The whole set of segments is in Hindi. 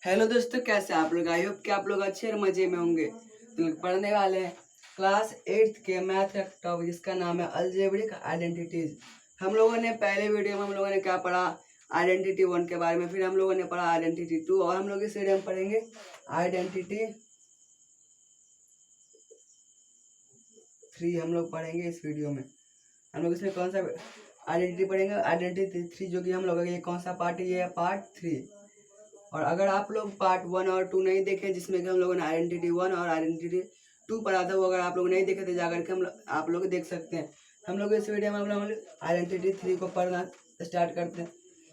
हेलो दोस्तों, कैसे आप लोग? आई होप कि आप लोग अच्छे और मजे में होंगे। तो लोग पढ़ने वाले हैं क्लास 8 के मैथ का टॉपिक जिसका नाम है अलजेब्रिक आइडेंटिटीज। हम लोगों ने पहले वीडियो में हम लोगों ने क्या पढ़ा, आइडेंटिटी 1 के बारे में। फिर हम लोगों ने पढ़ा आइडेंटिटी 2 और हम लोग इस वीडियो में पढ़ेंगे आइडेंटिटी 3। हम लोग पढ़ेंगे इस वीडियो में। हम लोग इसमें कौन सा आइडेंटिटी पढ़ेंगे? आइडेंटिटी 3, जो कि हम लोग ये कौन सा पार्ट है? ये है पार्ट 3। और अगर आप लोग पार्ट 1 और 2 नहीं देखे, जिसमें कि हम लोगों ने आइडेंटिटी 1 और आइडेंटिटी 2 पढ़ा था, वो अगर आप लोग नहीं देखे तो जाकर के आप लोग देख सकते हैं। हम लोग इस वीडियो में हम लोग आइडेंटिटी 3 को पढ़ना स्टार्ट करते हैं।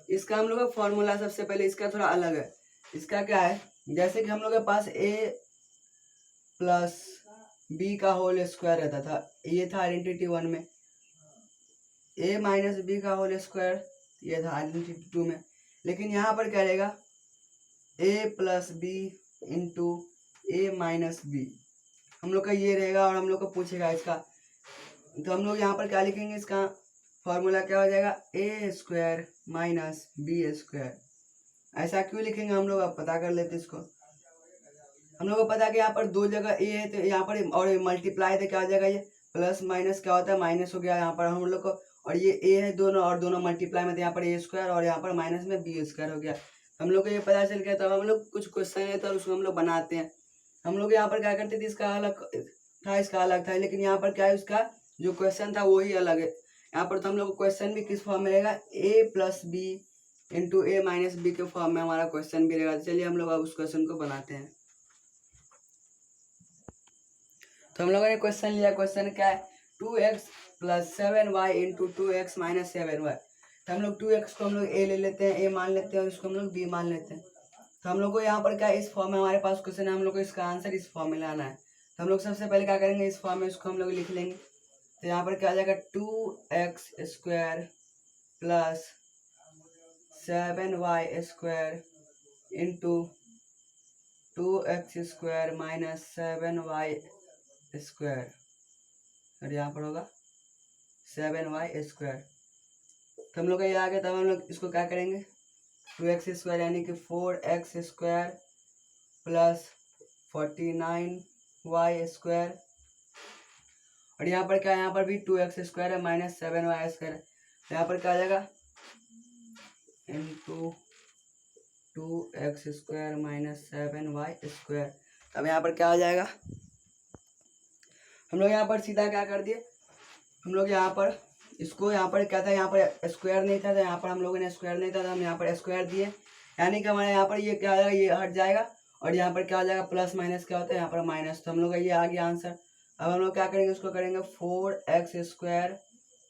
इसका हम लोग का फॉर्मूला सबसे पहले इसका थोड़ा अलग है। इसका क्या है, जैसे कि हम लोग के पास a प्लस बी का होल स्क्वायर रहता था, ये था आइडेंटिटी 1 में। a माइनस बी का होल स्क्वायर ये था आइडेंटिटी 2 में। लेकिन यहाँ पर क्या रहेगा, a plus B into A minus B, हम लोग का ये रहेगा। और हम लोग को पूछेगा इसका, तो हम लोग यहाँ पर क्या लिखेंगे? इसका फॉर्मूला क्या हो जाएगा? ए स्क्वायर माइनस बी स्क्वायर। ऐसा क्यों लिखेंगे हम लोग, अब पता कर लेते इसको। हम लोग को पता है कि यहाँ पर दो जगह ए है, तो यहाँ पर और मल्टीप्लाई तो क्या हो जाएगा, ये प्लस माइनस क्या होता है, माइनस हो गया यहाँ पर हम लोग को। और ये ए है दोनों, और दोनों मल्टीप्लाई में, तो यहाँ पर ए स्क्वायर और यहाँ पर माइनस में बी स्क्वायर हो गया। हम लोग को ये पता चल गया। तब हम लोग कुछ क्वेश्चन है तो उसको हम लोग बनाते हैं। हम लोग यहाँ पर क्या करते थे, इसका अलग था, इसका अलग था। लेकिन यहाँ पर क्या है, उसका जो क्वेश्चन था वही अलग है। यहाँ पर तो हम लोग को क्वेश्चन भी किस फॉर्म में रहेगा, ए plus B into A minus B के फॉर्म में हमारा क्वेश्चन भी रहेगा। चलिए हम लोग अब उस क्वेश्चन को बनाते हैं। तो हम लोगों ने क्वेश्चन लिया। क्वेश्चन क्या है, 2x plus 7y into 2x minus 7y। तो हम लोग 2x को हम लोग a ले लेते हैं, a मान लेते हैं, और इसको हम लोग b मान लेते हैं। तो हम लोग को यहाँ पर क्या, इस फॉर्म में हमारे पास क्वेश्चन है, हम लोग को इसका आंसर इस फॉर्म में लाना है। तो हम लोग सबसे पहले क्या करेंगे, इस फॉर्म में इसको हम लोग लिख लेंगे। तो यहाँ पर क्या आ जाएगा, 2x square plus 7y square into 2x square minus 7y square, और यहाँ पर होगा 7y स्क्वायर। तो हम लोग का ये आ गया। तब हम लोग इसको क्या करेंगे, 2x स्क्वायर यानी कि 4x square plus 49y square, और यहाँ पर क्या है, यहाँ पर भी 2x स्क्वायर है माइनस 7y स्क्वायर है। तो यहाँ पर क्या आ जाएगा, into 2x square minus 7y square. अब यहाँ पर क्या आ जाएगा, हम लोग यहाँ पर सीधा क्या कर दिए, हम लोग यहाँ पर इसको, यहाँ पर क्या था, यहाँ पर स्क्वायर नहीं था, तो यहाँ पर हम लोगों ने स्क्वायर नहीं था तो हम यहाँ पर स्क्वायर दिए। यानी कि हमारे यहाँ पर ये क्या हो जाएगा, ये हट जाएगा। और यहाँ पर क्या हो जाएगा, प्लस माइनस क्या होता है, यहाँ पर माइनस। तो हम लोग का ये आ गया आंसर। अब हम लोग क्या करेंगे, उसको करेंगे 4x square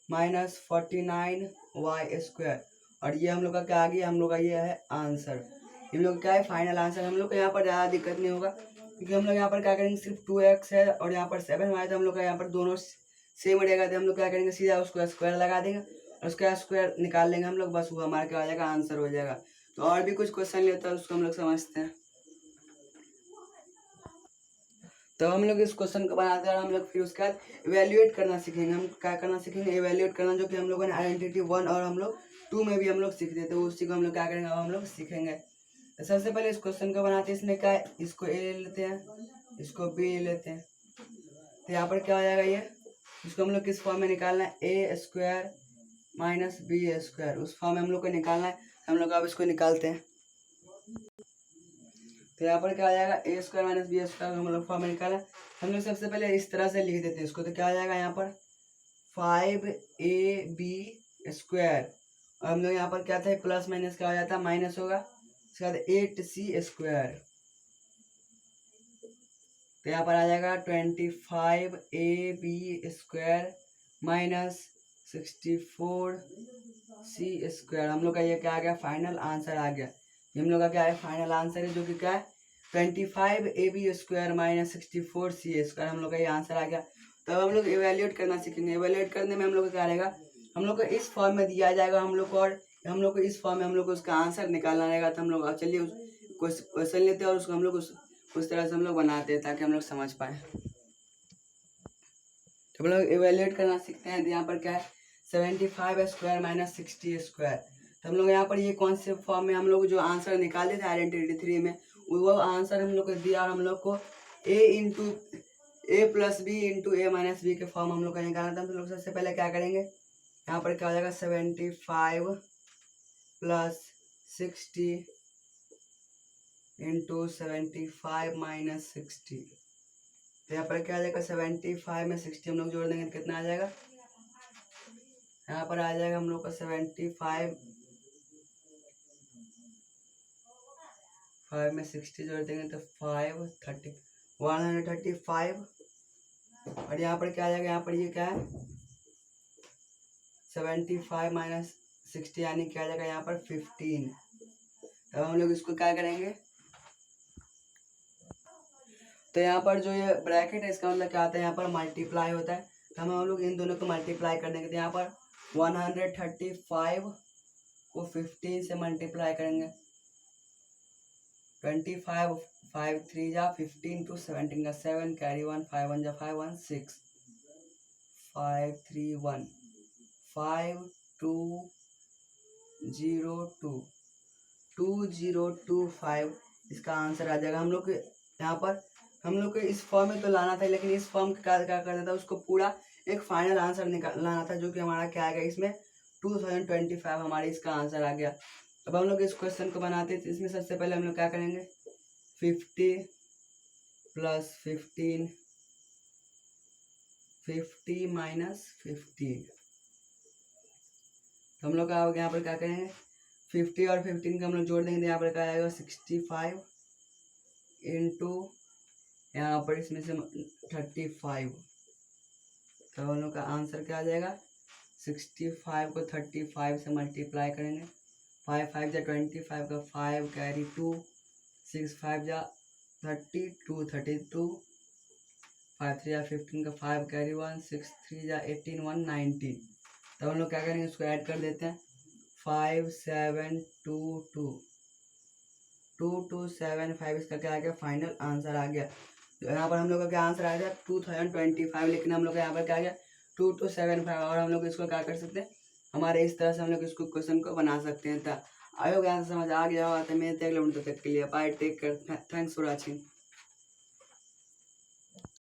minus 49y square, और ये हम लोग का क्या आ गया, हम लोग का ये है आंसर। हम लोग क्या है, फाइनल आंसर। हम लोग को यहाँ पर ज़्यादा दिक्कत नहीं होगा, क्योंकि हम लोग यहाँ पर क्या करेंगे, सिर्फ 2x है और यहाँ पर 7y, तो हम लोग का यहाँ पर दोनों सेम रहेगा। तो हम लोग क्या करेंगे, सीधा उसको स्क्वायर लगा देंगे और उसका स्क्वायर निकाल लेंगे हम लोग, बस वो हमारा क्या हो जाएगा, आंसर हो जाएगा। तो और भी कुछ क्वेश्चन लेता है, उसको हम लोग समझते हैं। तो हम लोग इस क्वेश्चन को बनाते हैं और हम लोग फिर उसके बाद इवेल्युएट करना सीखेंगे। हम क्या करना सीखेंगे, इवेल्युएट करना, जो कि हम लोगों ने आइडेंटिटी 1 और हम लोग 2 में भी हम लोग सीखते थे। उसी को हम लोग क्या करेंगे, अब हम लोग सीखेंगे। तो सबसे पहले इस क्वेश्चन को बनाते हैं। इसमें क्या है, इसको ए ले लेते हैं, इसको बी ले लेते हैं। तो यहाँ पर क्या हो जाएगा, ये इसको हम लोग किस फॉर्म में निकालना है, ए स्क्वायर माइनस बी स्क्वायर, उस फॉर्म में हम लोग को निकालना है। हम लोग अब इसको निकालते हैं। तो यहाँ पर क्या आ जाएगा, ए स्क्वायर माइनस बी स्क्वायर हम लोग फॉर्म में निकाला। हम लोग सबसे पहले इस तरह से लिख देते हैं इसको। तो क्या आ जाएगा, यहाँ पर 5ab स्क्वायर, और हम लोग यहाँ पर क्या था, प्लस माइनस क्या हो जाता है, माइनस होगा। उसके बाद 8c स्क्वायर, तो यहाँ पर आ जाएगा 25ab square minus 64c square. हम लोग का ये क्या आ गया, फाइनल आंसर आ गया। ये हम लोग का क्या है, फाइनल आंसर है, जो कि क्या है 25ab square minus 64c square. हम लोग का ये आंसर आ गया। तब हम लोग इवेल्युएट करना सीखेंगे। इवेल्युएट करने में हम लोग को क्या रहेगा, हम लोग को इस फॉर्म में दिया जाएगा हम लोग को, और हम लोग को इस फॉर्म में हम लोग को उसका आंसर निकालना रहेगा। तो हम लोग चलिए उस क्वेश्चन लेते हैं और उसको हम लोग उस तरह से हम लोग बनाते हैं, ताकि हम लोग समझ पाए। तो हम लोग इवेल्युएट करना सीखते हैं। तो यहाँ पर क्या है, 75 स्क्वायर माइनस 60 स्क्वायर। तो हम लोग यहाँ पर ये कौन से फॉर्म में हम लोग जो आंसर निकाले थे आइडेंटिटी 3 में, वो आंसर हम लोग को दिया और हम लोग को a+b × a-b के फॉर्म हम लोग का निकालना था। हम लोग सबसे पहले क्या करेंगे, यहाँ पर क्या हो जाएगा 75 + 60 × 75 - 60। तो यहाँ पर क्या आ जाएगा 75 में 60 हम लोग जोड़ देंगे तो कितना आ जाएगा, यहाँ पर आ जाएगा हम लोग का 75 5 में 60 जोड़ देंगे तो 135। और यहाँ पर क्या आ जाएगा, यहाँ पर ये क्या है 75 - 60 यानी क्या आ जाएगा यहाँ पर 15। तब हम लोग इसको क्या करेंगे, तो यहाँ पर जो ये ब्रैकेट है इसका मतलब क्या आता है, यहाँ पर मल्टीप्लाई होता है। तो हम लोग इन दोनों को मल्टीप्लाई कर देंगे। तो यहाँ पर 135 को 15 से मल्टीप्लाई करेंगे। 25 5 3 जा 15 to 17 का 7 कैरी 1 5 1 जा 5 1 6 5 3 1 5 2 0 2 2 0 2 5 इसका आंसर आ जाएगा। हम लोग यहाँ पर हम लोग को इस फॉर्म में तो लाना था, लेकिन इस फॉर्म का क्या करना था, उसको पूरा एक फाइनल आंसर लाना था, जो कि हमारा क्या आएगा इसमें 2025 हमारे इसका आंसर आ गया। अब हम लोग इस क्वेश्चन को बनाते हैं। तो इसमें सबसे पहले हम लोग क्या करेंगे 50 + 15 50 - 15। तो हम लोग का यहाँ पर क्या करेंगे 50 और 15 का हम लोग जोड़ देंगे। यहाँ पर क्या आएगा 65 × यहाँ पर इसमें से 35। तो हम लोग का आंसर क्या आ जाएगा 65 को 35 से मल्टीप्लाई करेंगे। 5 5 जा 25 का 5 कैरी 2 6 5 जा 32 32 5 3 जा 15 का 5 कैरी 1 6 3 जा 18 1 19। तो हम लोग क्या करेंगे इसको ऐड कर देते हैं 5 7 2 2 2 2 7 5 इसका क्या आ गया फाइनल आंसर आ गया। तो यहाँ पर हम लोग का क्या आंसर आ गया 2025, लेकिन हम लोग का यहाँ पर क्या आ गया 2275। और हम लोग इसको क्या कर सकते हैं, हमारे इस तरह से हम लोग इसको क्वेश्चन को बना सकते हैं। आई होप यहाँ से समझ आ गया होगा। तो मैं तक के लिए bye, take care, thanks for watching.